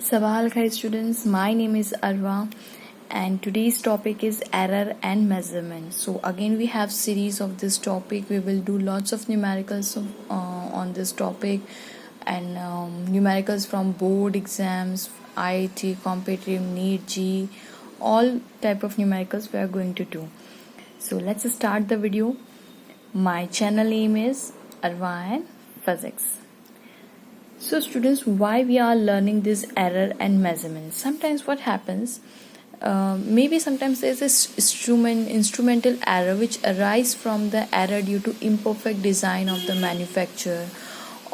Sabah al Khair students, my name is Arwa and today's topic is error and measurement. So again we have series of this topic. We will do lots of numericals on this topic and numericals from board exams, IIT, competitive, NEET, G, all type of numericals we are going to do. So let's start the video. My channel name is Arwa and Physics. So students, why we are learning this error and measurement? Sometimes what happens, maybe sometimes there's a instrumental error which arise from the error due to imperfect design of the manufacturer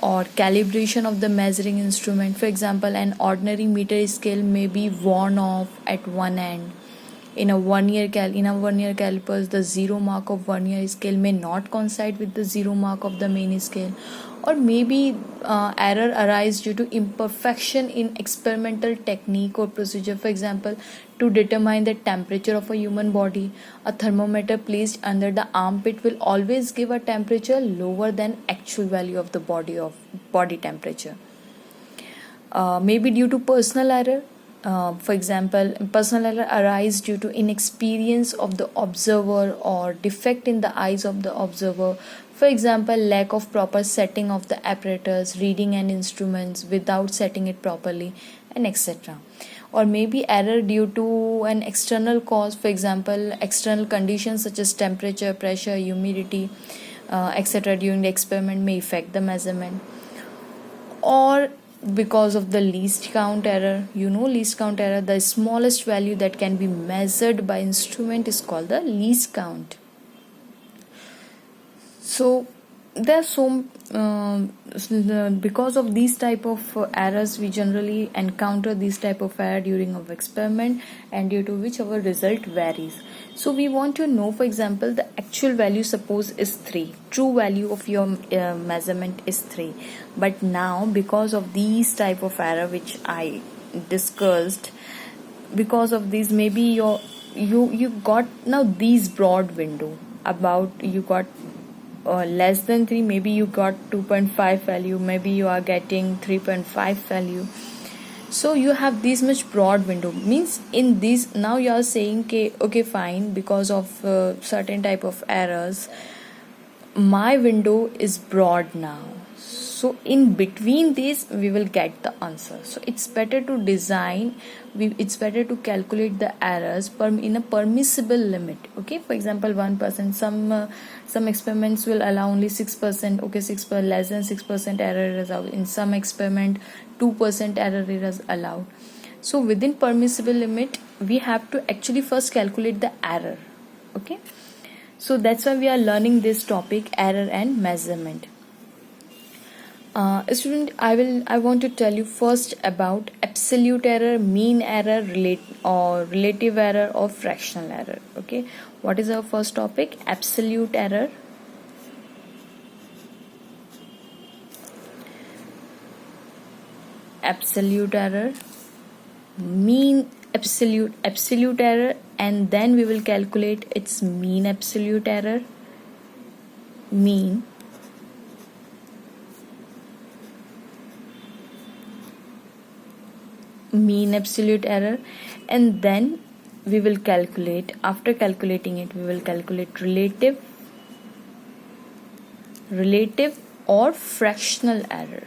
or calibration of the measuring instrument. For example, an ordinary meter scale may be worn off at one end. In a vernier calipers, the zero mark of vernier scale may not coincide with the zero mark of the main scale, or maybe error arise due to imperfection in experimental technique or procedure. For example, to determine the temperature of a human body, a thermometer placed under the armpit will always give a temperature lower than actual value of the body temperature. Maybe due to personal error. For example, personal error arise due to inexperience of the observer or defect in the eyes of the observer. For example, lack of proper setting of the apparatus, reading and instruments without setting it properly, and etc. Or maybe error due to an external cause. For example, external conditions such as temperature, pressure, humidity, etc. during the experiment may affect the measurement. Or because of the least count error. Least count error, the smallest value that can be measured by instrument is called the least count. So there are because of these type of errors we generally encounter these type of error during our experiment, and due to which our result varies. So we want to know, for example, the actual value suppose is 3, true value of your measurement is 3, but now because of these type of error which I discussed, because of these maybe you got now these broad window, about you got less than 3, maybe you got 2.5 value, maybe you are getting 3.5 value. So you have this much broad window, means in this now you are saying okay fine, because of certain type of errors my window is broad now, so in between this we will get the answer. So it's better to design, it's better to calculate the errors in a permissible limit. Okay, for example 1%, some experiments will allow only 6%. Okay, 6%, less than 6% error is allowed. In some experiment 2% error is allowed. So within permissible limit we have to actually first calculate the error. Okay, so that's why we are learning this topic, error and measurement. Student, I want to tell you first about absolute error, mean error, relative error, or fractional error. Okay, what is our first topic? Absolute error. Absolute error, mean absolute error, and then we will calculate its mean absolute error, mean absolute error, and then we will calculate, after calculating it we will calculate relative or fractional error.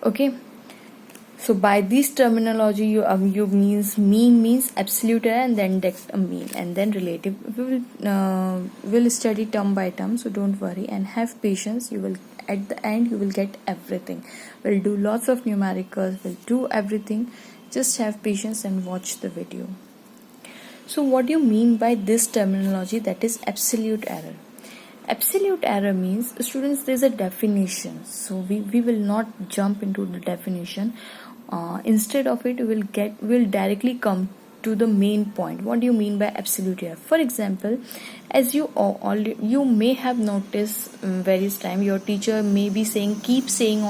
Okay, so by this terminology you means mean means absolute error, and then mean, and then relative. We will study term by term, so don't worry and have patience. You will, at the end you will get everything. We'll do lots of numericals, we'll do everything. Just have patience and watch the video. So what do you mean by this terminology, that is absolute error? Absolute error means, students, there's a definition, so we will not jump into the definition. Instead of it we'll directly come to the main point. What do you mean by absolute error? For example, as you may have noticed various time your teacher may be saying, keep saying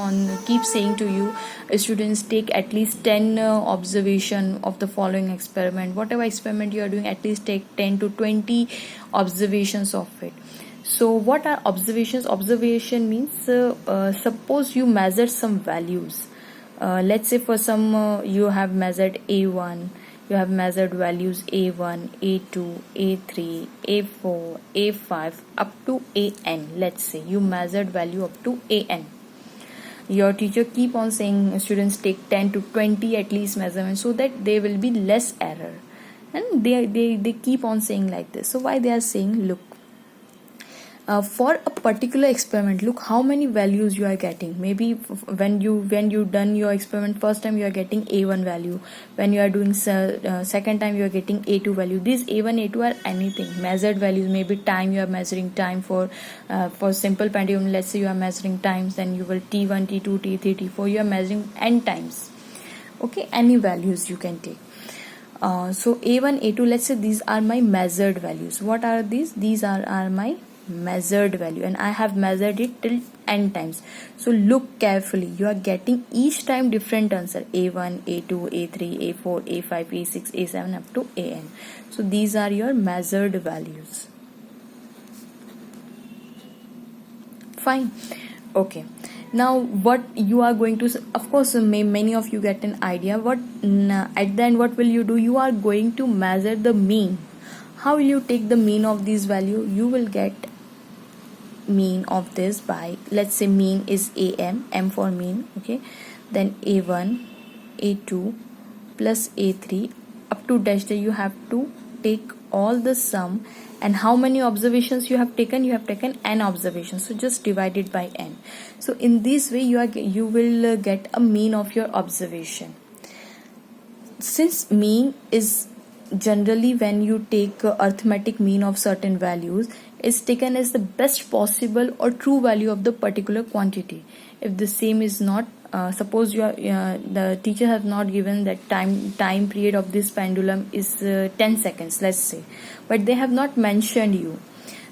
to you, students, take at least 10 observation of the following experiment. Whatever experiment you are doing, at least take 10 to 20 observations of it. So what are observations? Observation means suppose you measure some values. Let's say for some you have measured a1, you have measured values a1, a2, a3, a4, a5 up to an. Let's say you measured value up to an. Your teacher keep on saying students take 10 to 20 at least measurements so that there will be less error, and they keep on saying like this. So why they are saying, look, for a particular experiment, look how many values you are getting. Maybe when you done your experiment first time, you are getting a1 value. When you are doing second time, you are getting a2 value. These a1 a2 are anything measured values. Maybe time, you are measuring time for simple pendulum. Let's say you are measuring times, then you will t1 t2 t3 t4, you are measuring n times. Okay, any values you can take. So a1 a2, let's say these are my measured values. What are these are my measured value, and I have measured it till n times. So look carefully, you are getting each time different answer: a1, a2, a3, a4, a5, a6, a7 up to an. So these are your measured values. Fine. Okay, now what you are going to, of course many of you get an idea what at the end what will you do. You are going to measure the mean. How will you take the mean of these value? You will get mean of this by, let's say mean is m for mean. Okay, then a1 a2 plus a3 up to dash day. You have to take all the sum, and how many observations you have taken? You have taken n observations, so just divide it by n. So in this way you will get a mean of your observation. Since mean is generally, when you take arithmetic mean of certain values, is taken as the best possible or true value of the particular quantity. If the same is not, suppose you are the teacher has not given that time period of this pendulum is 10 seconds, let's say, but they have not mentioned you.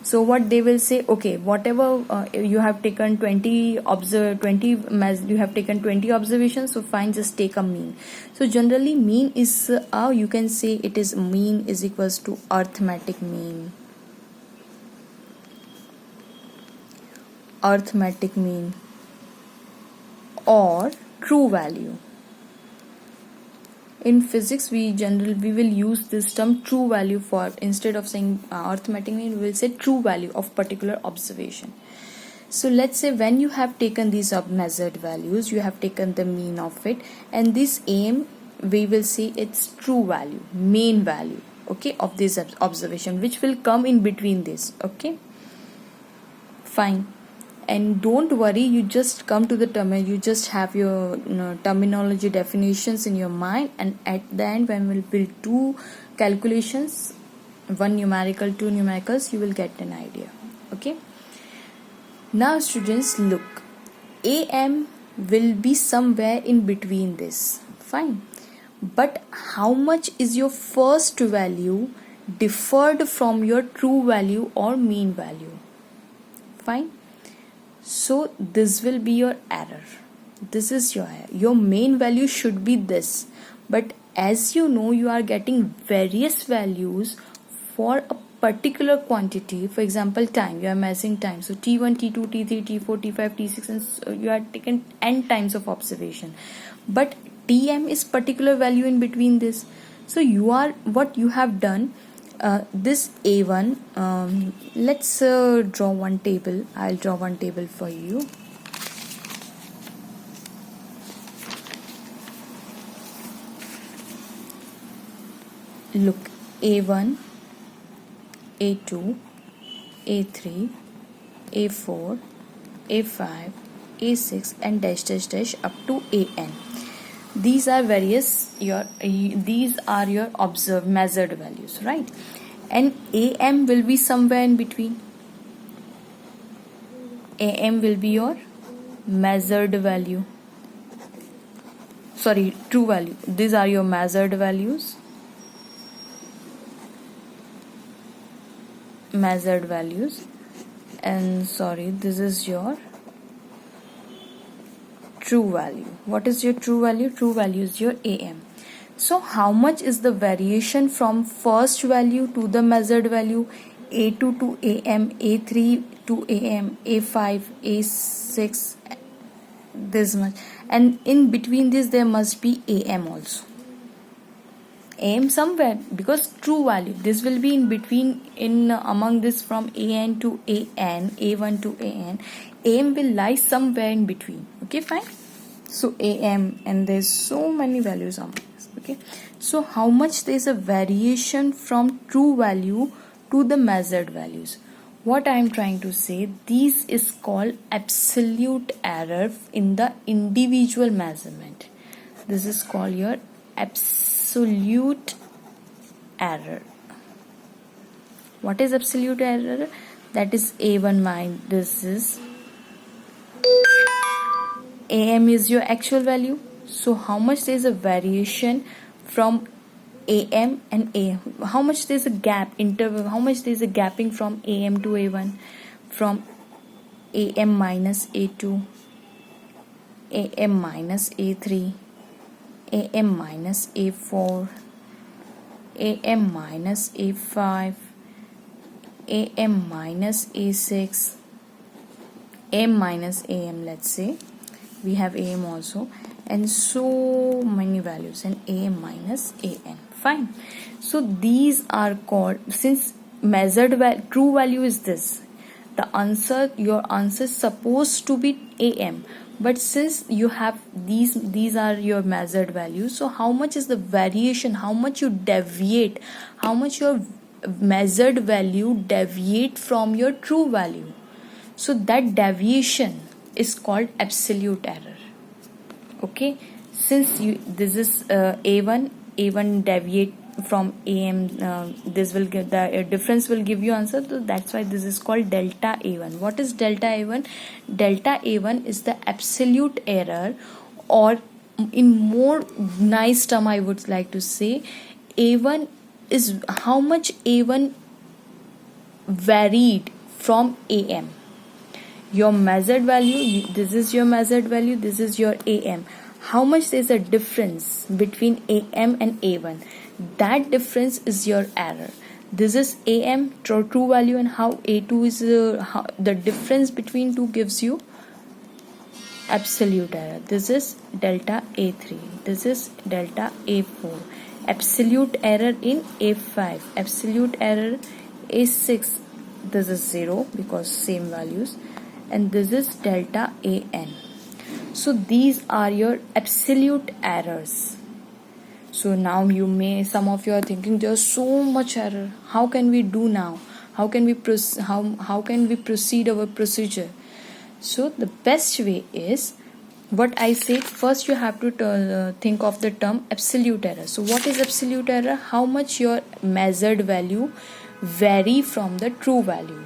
So what they will say, okay, whatever you have taken 20 you have taken 20 observations, so fine, just take a mean. So generally mean is you can say it is mean is equals to arithmetic mean. Arithmetic mean or true value. In physics we will use this term true value for, instead of saying arithmetic mean, we will say true value of particular observation. So let's say when you have taken these measured values, you have taken the mean of it, and this aim we will say its true value, main value, okay, of this observation, which will come in between this. Okay, fine. And don't worry, you just come to the term, you just have your terminology definitions in your mind, and at the end when we'll do calculations, one numerical, two numericals, you will get an idea. Okay, now students, look, am will be somewhere in between this. Fine, but how much is your first value differed from your true value or mean value? Fine. So this will be your error. This is your error. Your main value should be this, but as you know, you are getting various values for a particular quantity. For example, time, you are measuring time, so t1 t2 t3 t4 t5 t6, and so you are taken n times of observation, but tm is particular value in between this. So what you have done, this a1, let's draw one table. I'll draw one table for you. Look, a1 a2 a3 a4 a5 a6 and dash dash dash up to an. These are these are your observed measured values, right? And am will be somewhere in between. Am will be your measured value, sorry, true value. These are your measured values, and sorry, this is your true value. What is your true value? True value is your am. So how much is the variation from first value to the measured value? A2 to AM, A3 to AM, A5, A6, this much, and in between this there must be AM also. AM somewhere, because true value, this will be in between, in among this from AN to AN, A1 to AN. AM will lie somewhere in between. Okay, fine. So AM, and there's so many values among this. Okay, so how much there's a variation from true value to the measured values. What I am trying to say, this is called absolute error in the individual measurement. This is called your absolute error. What is absolute error? That is A1 minus, this is AM is your actual value. So how much there is a variation from AM and AM? How much there is a gap interval? How much there is a gapping from AM to A1? From AM minus A2, AM minus A3, AM minus A4, AM minus A5, AM minus A6, AM minus AM, let's say we have AM also, and so many values, and AM minus AN. Fine. So these are called, since measured true value is this, the answer, your answer is supposed to be AM, but since you have these are your measured values, so how much is the variation, how much you deviate, how much your measured value deviate from your true value, so that deviation is called absolute error. Okay, since this is A1 deviate from AM, this will give the difference will give you answer, so that's why this is called delta A1. What is delta A1? Delta A1 is the absolute error, or in more nice term I would like to say, A1 is how much A1 varied from AM. Your measured value, this is your measured value, this is your AM. How much there is a difference between AM and A1? That difference is your error. This is AM, true value, and how A2 is the difference between two gives you absolute error. This is delta A3, this is delta A4, absolute error in A5, absolute error A6, this is 0 because same values, and this is delta AN. So these are your absolute errors. So now some of you are thinking there's so much error. How can we do now? How can we proceed our procedure? So the best way is what I said. First you have to think of the term absolute error. So what is absolute error? How much your measured value vary from the true value.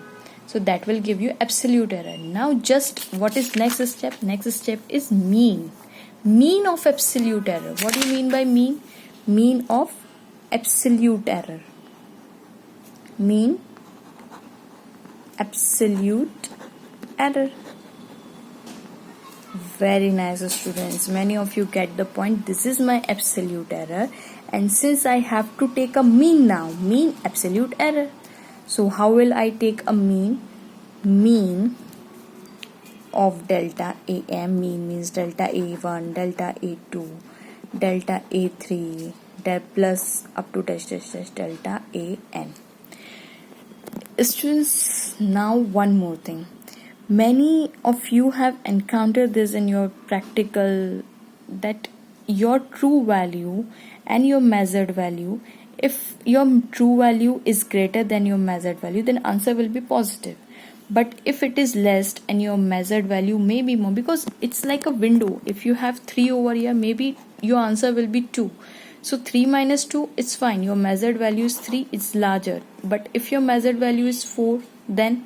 So that will give you absolute error. Now just what is next step? Next step is mean. Mean of absolute error. What do you mean by mean? Mean of absolute error. Mean absolute error. Very nice, students. Many of you get the point. This is my absolute error, and since I have to take a mean now, mean absolute error. So how will I take a mean? Mean of delta AM. Mean means delta A1, delta A2, delta A3, plus up to dash delta AN. Students, now one more thing. Many of you have encountered this in your practical, that your true value and your measured value, if your true value is greater than your measured value, then answer will be positive. But if it is less and your measured value may be more, because it's like a window. If you have 3 over here, maybe your answer will be 2. So 3 minus 2, it's fine. Your measured value is 3, it's larger. But if your measured value is 4, then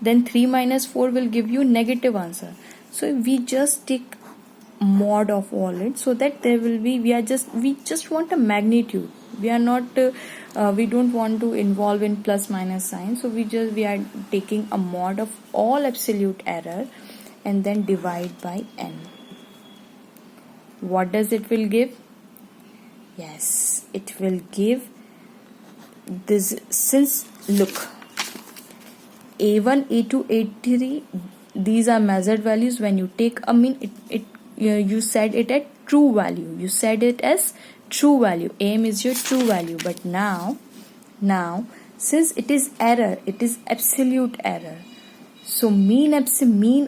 3 minus 4 will give you negative answer. So we just take mod of all it, so that there will be, we just want a magnitude. We are not we don't want to involve in plus minus sign. So we are taking a mod of all absolute error and then divide by n. What does it will give? Yes, it will give this. Since look, A1, A2, A3, these are measured values. When you take a mean, you said it at true value. You said it as true value. AM is your true value. But now since it is error, it is absolute error. So mean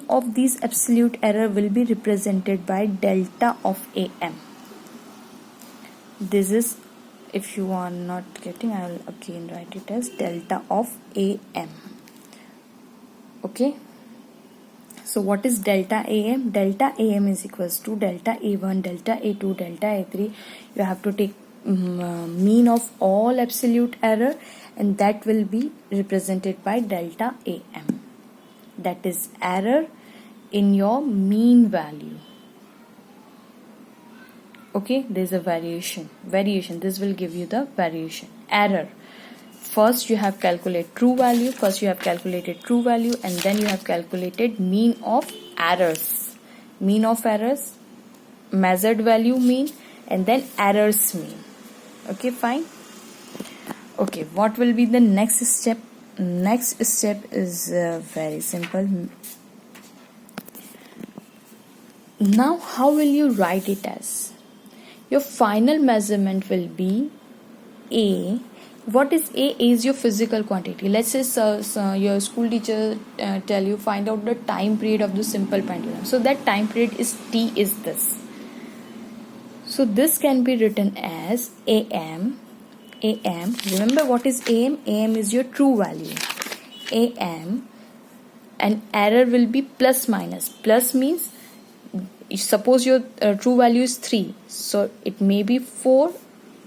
of these absolute error will be represented by delta of AM. This is, if you are not getting, I will again write it as delta of AM. Okay. So what is delta AM? Delta AM is equals to delta A1, delta A2, delta A3. You have to take mean of all absolute error, and that will be represented by delta AM. That is error in your mean value. Okay, there is a variation. This will give you the variation. Error. First you have calculated true value. And then you have calculated mean of errors. Measured value mean, and then errors mean. Okay, fine. Okay, what will be the next step? Next step is very simple. Now how will you write it as? Your final measurement will be A. What is A? A is your physical quantity. Let's say your school teacher tell you find out the time period of the simple pendulum. So that time period is T is this. So this can be written as AM. Remember what is AM? AM is your true value. AM, and error will be plus minus. Plus means, suppose your true value is 3, so it may be 4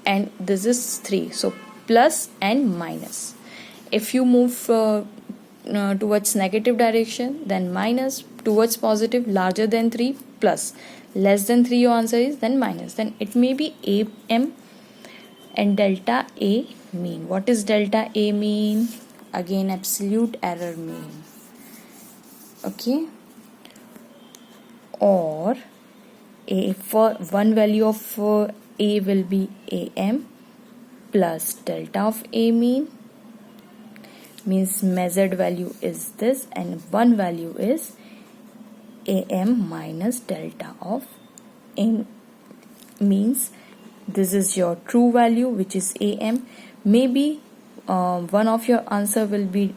and this is 3, so plus and minus. If you move towards negative direction, then minus. Towards positive, larger than 3, plus. Less than 3 your answer is, then minus. Then it may be AM and delta A mean. What is delta A mean? Again, absolute error mean. Okay. Or A, for one value of A will be AM plus delta of A mean, means measured value is this, and one value is AM minus delta of A, means this is your true value, which is AM. Maybe one of your answer will be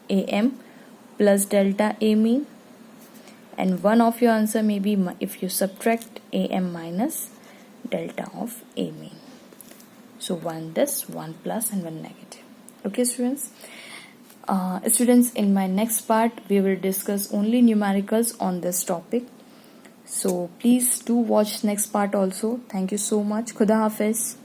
AM plus delta A mean, and one of your answer may be if you subtract AM minus delta of A mean. So one this, one plus, and one negative. Okay, students. Students, in my next part we will discuss only numericals on this topic. So please do watch next part also. Thank you so much. Khuda Hafiz.